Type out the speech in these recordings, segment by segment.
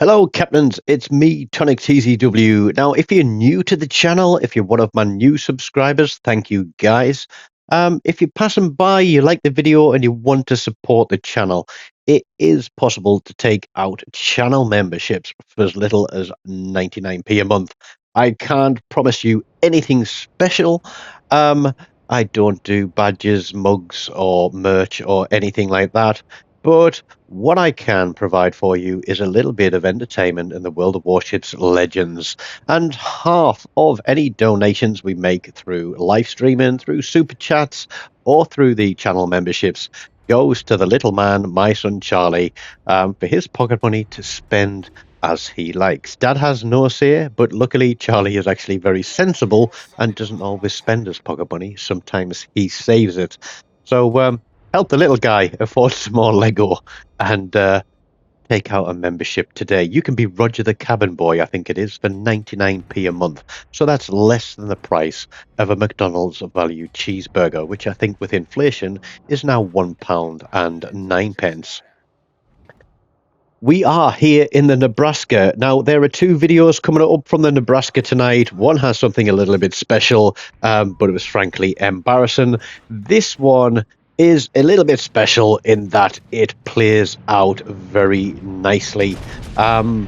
Hello, Captains. It's me, TONIK TZW. Now, if you're new to the channel, if you're one of my new subscribers, thank you, guys. If you're passing by, you like the video, and you want to support the channel, it is possible to take out channel memberships for as little as 99p a month. I can't promise you anything special. I don't do badges, mugs, or merch, or anything like that. But what I can provide for you is a little bit of entertainment in the world of Warships Legends, and half of any donations we make through live streaming, through super chats, or through the channel memberships goes to the little man, my son Charlie, for his pocket money to spend as he likes. Dad has no say, but luckily Charlie is actually very sensible and doesn't always spend his pocket money. Sometimes he saves it. So help the little guy afford some more Lego and take out a membership today. You can be Roger the Cabin Boy, I think it is, for 99p a month. So that's less than the price of a McDonald's value cheeseburger, which I think with inflation is now £1.09. We are here in the Nebraska. Now, there are two videos coming up from the Nebraska tonight. One has something a little bit special, but it was frankly embarrassing. This one is a little bit special in that it plays out very nicely. And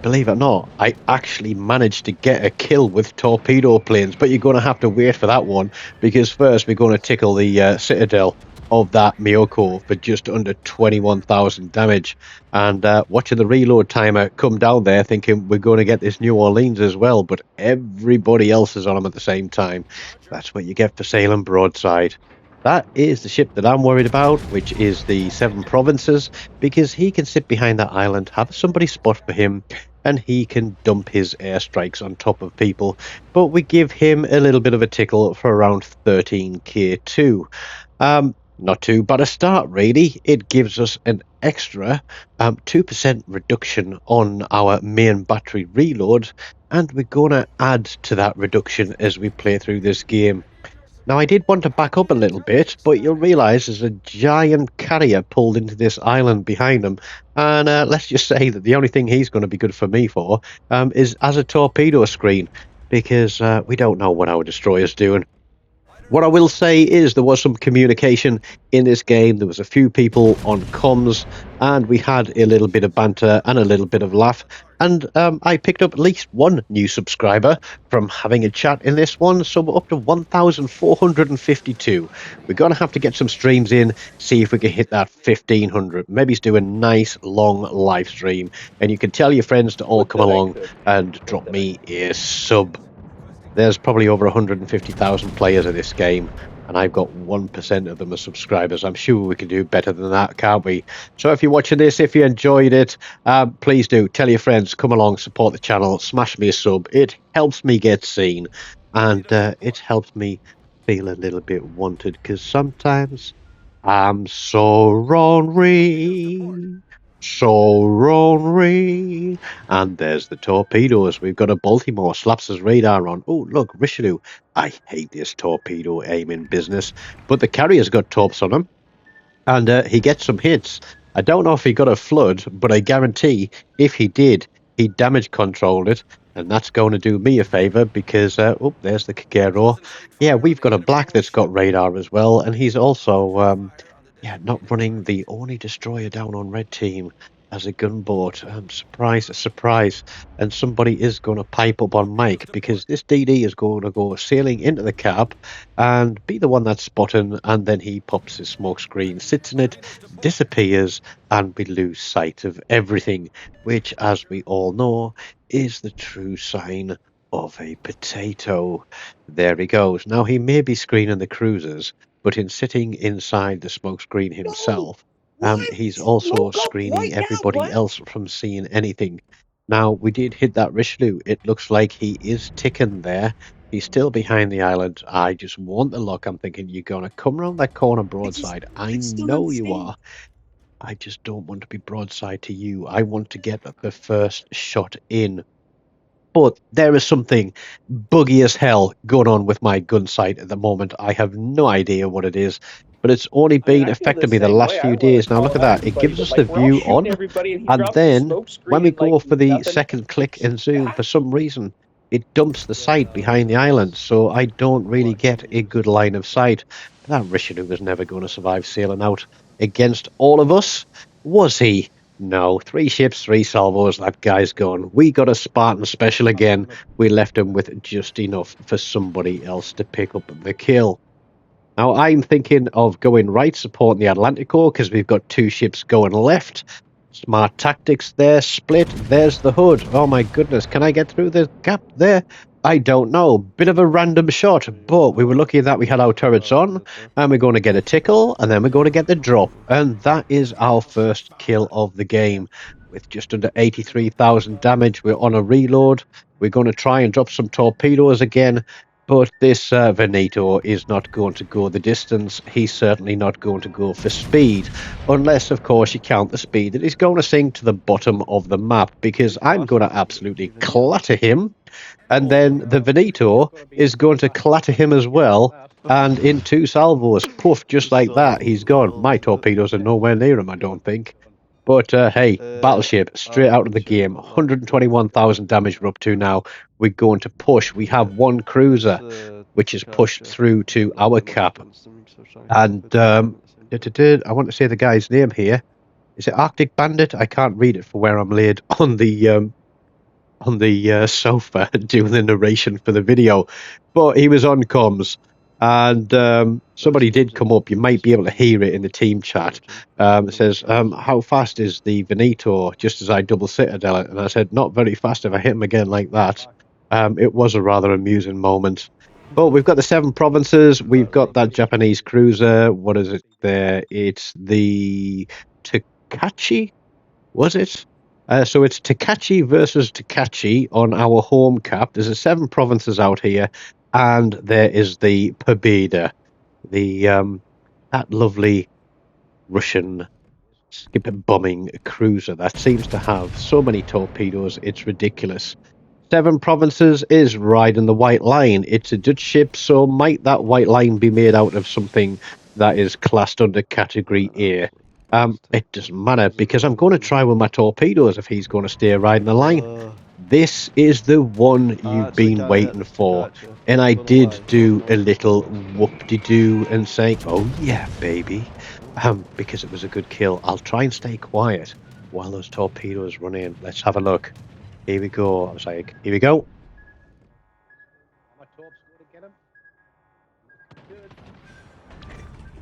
believe it or not, I actually managed to get a kill with torpedo planes, but you're going to have to wait for that one, because first we're going to tickle the citadel of that Miyoko for just under 21,000 damage. And watching the reload timer come down there, thinking we're going to get this New Orleans as well, but everybody else is on them at the same time. That's what you get for sailing broadside. That is the ship that I'm worried about, which is the Seven Provinces, because he can sit behind that island, have somebody spot for him, and he can dump his airstrikes on top of people. But we give him a little bit of a tickle for around 13k too. Not too bad a start, really. It gives us an extra 2% reduction on our main battery reload, and we're going to add to that reduction as we play through this game. Now, I did want to back up a little bit, but you'll realise there's a giant carrier pulled into this island behind him, and let's just say that the only thing he's going to be good for me for is as a torpedo screen, because we don't know what our destroyer's doing. What I will say is there was some communication in this game. There was a few people on comms, and we had a little bit of banter and a little bit of laugh. And I picked up at least one new subscriber from having a chat in this one, so we're up to 1,452. We're going to have to get some streams in, see if we can hit that 1,500. Maybe do a nice long live stream, and you can tell your friends to all come along and drop me a sub. There's probably over 150,000 players of this game, and I've got 1% of them as subscribers. I'm sure we can do better than that, can't we? So if you're watching this, if you enjoyed it, please do tell your friends, come along, support the channel, smash me a sub. It helps me get seen, and it helps me feel a little bit wanted, because sometimes I'm so ornery. So ornery. And there's the torpedoes. We've got a Baltimore, slaps his radar on. Oh, look, Richelieu. I hate this torpedo aiming business. But the carrier's got torps on him, and he gets some hits. I don't know if he got a flood, but I guarantee if he did, he damage controlled it. And that's going to do me a favour, because, oh, there's the Kagero. Yeah, we've got a black that's got radar as well, and he's also... not running the only destroyer down on red team as a gunboat. Surprise, surprise. And somebody is going to pipe up on Mike, because this DD is going to go sailing into the cap and be the one that's spotting, and then he pops his smoke screen, sits in it, disappears, and we lose sight of everything, which, as we all know, is the true sign of a potato. There he goes. Now, he may be screening the cruisers, but in sitting inside the smokescreen himself, he's also screening everybody else from seeing anything. Now, we did hit that Richelieu. It looks like he is ticking there. He's still behind the island. I just want the luck. I'm thinking you're going to come around that corner broadside. I know you are. I just don't want to be broadside to you. I want to get the first shot in. But there is something buggy as hell going on with my gun sight at the moment. I have no idea what it is. but it's only I mean, been I feel the affecting me the same last way. I few don't want days. to Now call look at out that. It anybody, gives but us the like we're all view shooting on, everybody, and he and drops the then smoke when screen, we and like go for the nothing. second click and zoom, for some reason, it dumps the sight behind the island, so I don't really get a good line of sight. That Rishinu was never going to survive sailing out against all of us, was he? No, 3 ships, 3 salvos, that guy's gone. We got a Spartan special again. We left him with just enough for somebody else to pick up the kill. Now, I'm thinking of going right, supporting the Atlantico, because we've got 2 ships going left. Smart tactics there, split. There's the hood. Oh my goodness, can I get through the gap there? I don't know. Bit of a random shot, but we were lucky that we had our turrets on, and we're going to get a tickle, and then we're going to get the drop. And that is our first kill of the game. With just under 83,000 damage, we're on a reload. We're going to try and drop some torpedoes again. But this Veneto is not going to go the distance. He's certainly not going to go for speed. Unless, of course, you count the speed that he's going to sink to the bottom of the map. Because I'm going to absolutely clatter him. And then the Veneto is going to clatter him as well. And in 2 salvos, poof, just like that, he's gone. My torpedoes are nowhere near him, I don't think. But hey, Battleship, straight out of the game. 121,000 damage we're up to now. We're going to push. We have 1 cruiser, which is pushed through to our cap. And I want to say the guy's name here. Is it Arctic Bandit? I can't read it for where I'm laid on the sofa doing the narration for the video, but he was on comms, and somebody did come up. You might be able to hear it in the team chat. It says, "How fast is the Veneto?" Just as I double citadel it, and I said, "Not very fast if I hit him again like that." It was a rather amusing moment. But we've got the 7 provinces. We've got that Japanese cruiser. What is it there? It's the Takachi, was it? So it's Takachi versus Takachi on our home cap. There's 7 provinces out here, and there is the Pobeda, the that lovely Russian skipper bombing cruiser that seems to have so many torpedoes. It's ridiculous. 7 provinces is riding the white line. It's a Dutch ship, so might that white line be made out of something that is classed under category A? It doesn't matter, because I'm going to try with my torpedoes if he's going to stay riding the line. This is the one you've been waiting for. And I did do a little whoop-de-doo and saying, "Oh yeah, baby," because it was a good kill. I'll try and stay quiet while those torpedoes run in. Let's have a look. Here we go. I was like, here we go.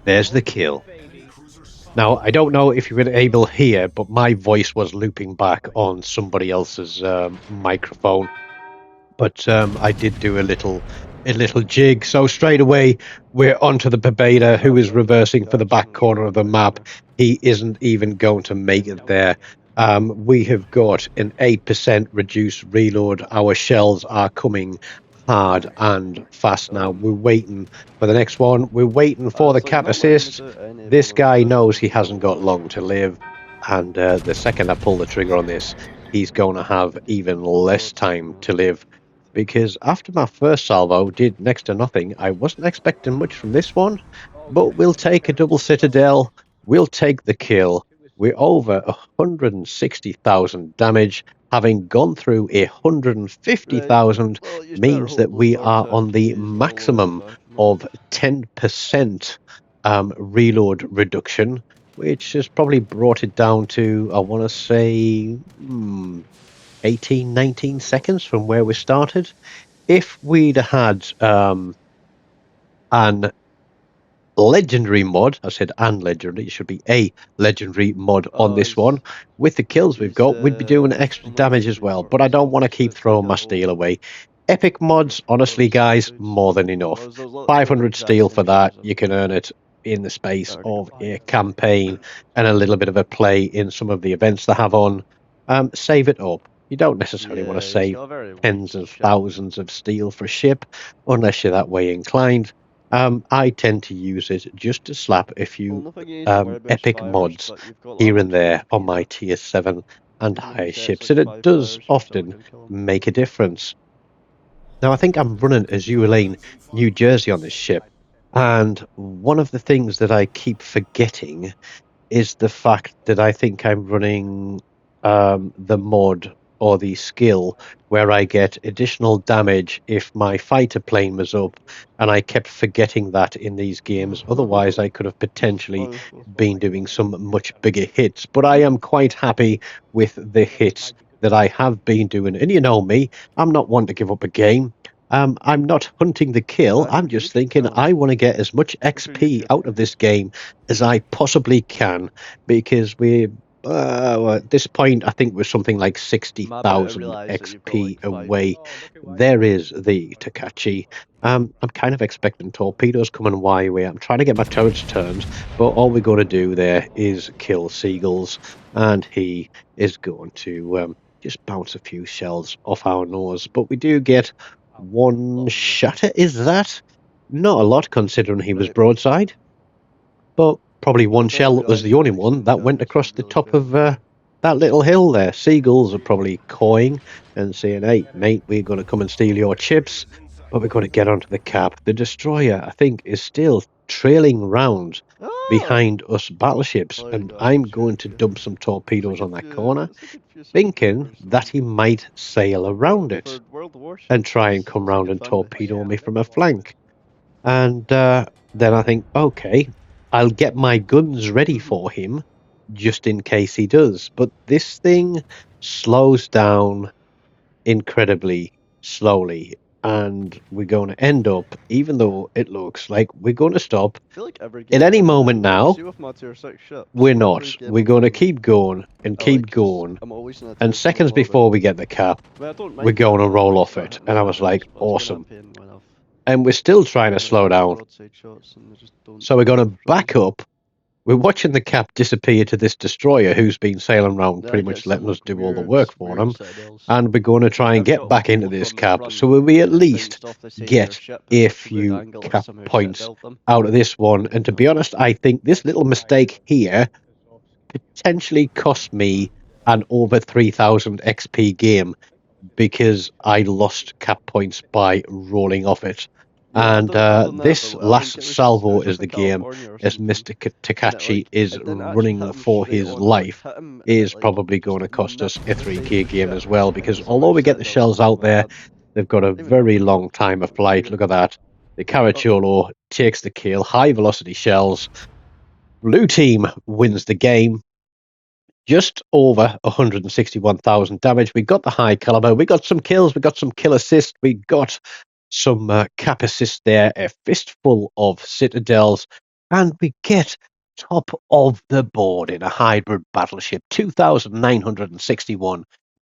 There's the kill. Now, I don't know if you were able to hear, but my voice was looping back on somebody else's microphone. But I did do a little jig. So straight away, we're onto the Pobeda, who is reversing for the back corner of the map. He isn't even going to make it there. We have got an 8% reduced reload. Our shells are coming hard and fast now. We're waiting for the next one. We're waiting for the cap assist. This guy knows he hasn't got long to live. And the second I pull the trigger on this, he's going to have even less time to live. Because after my first salvo did next to nothing, I wasn't expecting much from this one. But we'll take a double citadel. We'll take the kill. We're over 160,000 damage. Having gone through 150,000 means that we are on the maximum of 10% reload reduction, which has probably brought it down to, I want to say, 18, 19 seconds from where we started. If we'd had an legendary mod, I said an legendary, it should be a legendary mod on this one. With the kills we've got, we'd be doing extra damage as well, but I don't want to keep throwing my steel away. Epic mods, honestly guys, more than enough. 500 steel for that, you can earn it in the space of a campaign and a little bit of a play in some of the events they have on. Save it up. You don't necessarily want to save tens of thousands of steel for a ship, unless you're that way inclined. I tend to use it just to slap a few epic mods here and there on my tier 7 and higher ships, and it does often make a difference. Now, I think I'm running Azure Lane, New Jersey on this ship. And one of the things that I keep forgetting is the fact that I think I'm running the mod or the skill where I get additional damage if my fighter plane was up, and I kept forgetting that in these games. Otherwise, I could have potentially been doing some much bigger hits. But I am quite happy with the hits that I have been doing. And you know me, I'm not one to give up a game. I'm not hunting the kill. I'm just thinking I want to get as much XP out of this game as I possibly can, because at this point I think we're something like 60,000 XP away. There is the Takachi. I'm kind of expecting torpedoes coming my way. I'm trying to get my turrets turned, but all we're going to do there is kill seagulls, and he is going to just bounce a few shells off our nose. But we do get one shatter. Is that not a lot considering he was broadside? But probably one shell was the only one that went across the top of that little hill there. Seagulls are probably cawing and saying, "Hey, mate, we're going to come and steal your chips, but we're going to get onto the cap." The destroyer, I think, is still trailing round behind us battleships, and I'm going to dump some torpedoes on that corner, thinking that he might sail around it and try and come round and torpedo me from a flank. And then I think, okay, I'll get my guns ready for him just in case he does. But this thing slows down incredibly slowly. And we're going to end up, even though it looks like we're going to stop at any moment now, we're not. We're going to keep going and keep going. And seconds before we get the cap, we're going to roll off it. And I was like, awesome. And we're still trying to slow down. So we're going to back up. We're watching the cap disappear to this destroyer who's been sailing around pretty much letting us do all the work for him. And we're going to try and get back into this cap so we at least get a few cap points out of this one. And to be honest, I think this little mistake here potentially cost me an over 3,000 XP game, because I lost cap points by rolling off it. And this last salvo is the game, as Mr. Takachi is running for his life, is probably going to cost us a 3k game as well, because although we get the shells out there, they've got a very long time of flight. Look at that. The Caracciolo takes the kill, high velocity shells. Blue team wins the game. Just over 161,000 damage. We got the high caliber. We got some kills. We got some kill assist. We got some cap assist there. A fistful of citadels. And we get top of the board in a hybrid battleship. 2,961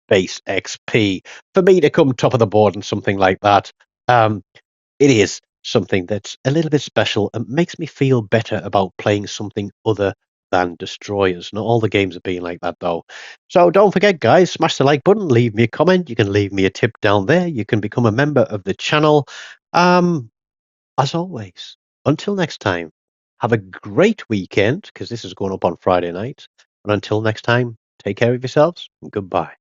base XP. For me to come top of the board and something like that, it is something that's a little bit special and makes me feel better about playing something other than destroyers. Not all the games have been like that, though. So don't forget, guys, smash the like button, leave me a comment. You can leave me a tip down there. You can become a member of the channel. As always, until next time, have a great weekend, because this is going up on Friday night. And until next time, take care of yourselves and goodbye.